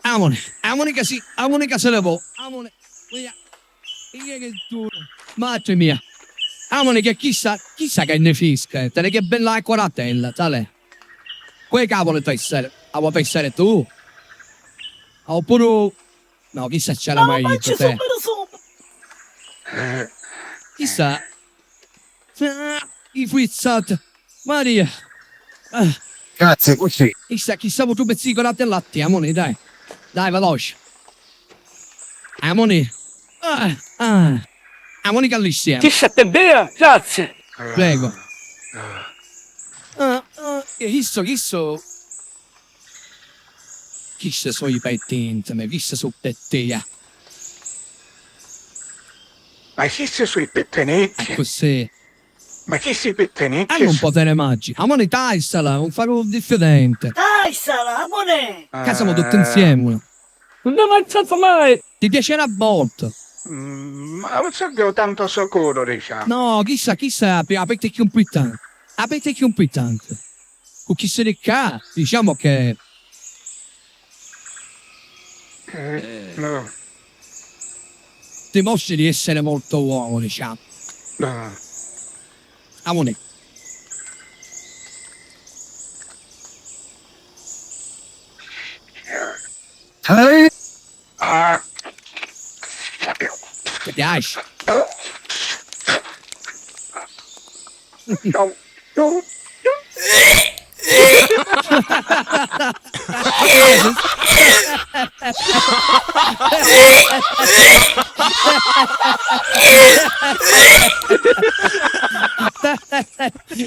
Amone che se ne può. Amone. Che tu. Madre mia. Amone che chissà che ne fisca. Te ne che bella coratella, tale. Quei cavolo ti essere. A vuoi pensare tu? Oppure. No, chissà c'è la mai detto te. Chissà. I frizzati. Maria. Grazie, così. Chissà tu pezzico latte e latte, amone, dai. Dai, veloce. Amone. Amone che all'insieme. Chissà te bea, grazie. Prego. Chissà. Chissà sono i pettenti, ma chissà sono pettia. Ma chi sei sui pettenetti? Così. Ma chi sei pettenetti? Hanno un potere magico. Amone, taisala, un farò diffidente. Taisala, amone! Siamo tutti insieme. Non ho mangiato mai. Ti piacerà molto. Ma non so che ho tanto sicuro, diciamo. No, chissà, avete più importante. Avete più importante. Con chi se ne ca, diciamo che... No. dimostri di essere molto uomo, diciamo. No. Amone. Ti piace? No.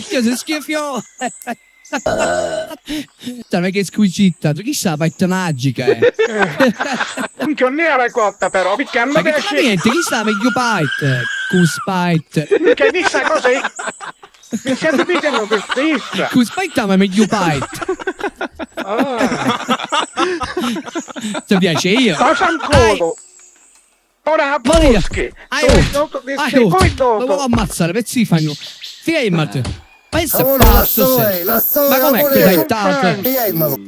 Io si schifio. Sai che squisita, chissà petta magica, Non ne era cotta però, perché hanno ma che fa niente, chissà meglio pite, con spite. Che chissà cos'è? Mi stai dicendo per stessa? Con spite ma meglio pite. Ti piace io? Cosa ancora? Ora a Maria, boschi. Poi devo ammazzare, pezzi fanno. Fermati. Pensa ma com'è che dai tanto?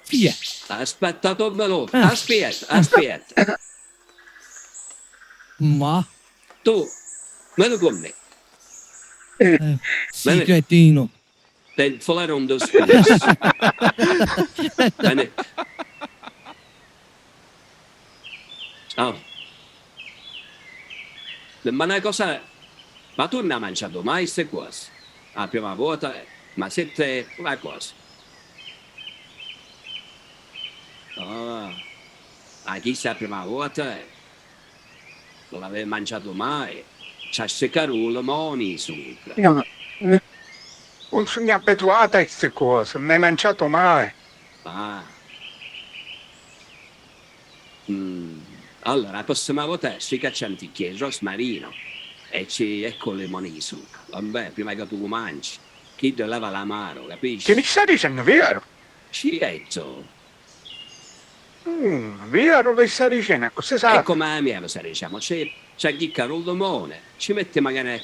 Fia. Aspetta, tornalo. Aspetta. Ma? Tu, vieni con me. Sì, cretino. Del folaron dos pies. Vieni. Oh. Ma una cosa... Ma tu non hai mangiato mai queste cose? La prima volta, ma siete una cosa. Chissà la prima volta non l'avevi mangiato mai. C'è seccarulo moni sopra. Non sono abituata a queste cose, non hai mangiato mai. Allora, la prossima volta ci cacciamo il rosmarino e ci ecco le moni sopra. Vabbè, prima che tu mangi, chi ti lava la mano, capisci? Che mi stai dicendo, vero? Ci etto. Vero, lo stai dicendo, cosa sai? E come la mia, lo sai, diciamo, c'è chi caro il limone, ci mette magari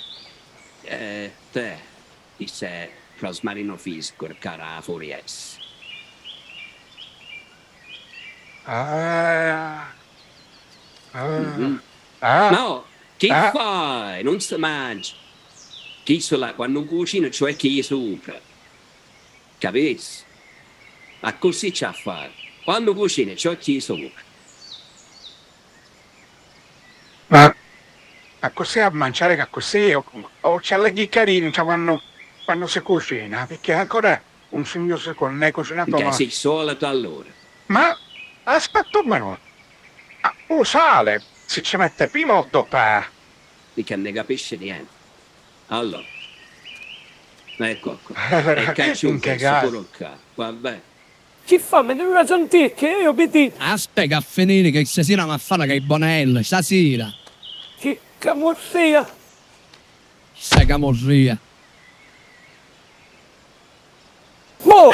te, il rosmarino fisico, il cara fuori es. No, che fai? Non si mangia. Chi sola quando cucina, cioè chi sopra. Capisci? Ma così c'è a fare. Quando cucina, cioè chi sopra. Ma cos'è a mangiare che così? O c'è le carini quando si cucina? Perché ancora un signore secondo me cucinato Che mai. sei solito allora. Ma aspetta un minuto. O sale, se ci mette prima o dopo? Perché non ne capisce niente. Allora. Ecco qua. E cacci un pezzo pure qua. Vabbè. Chi fa? Me ne devo sentire che io vedi. Aspetta a finire che stasera mi fanno che i bonelli, stasera. Che camorria. Sai camorria. Mo!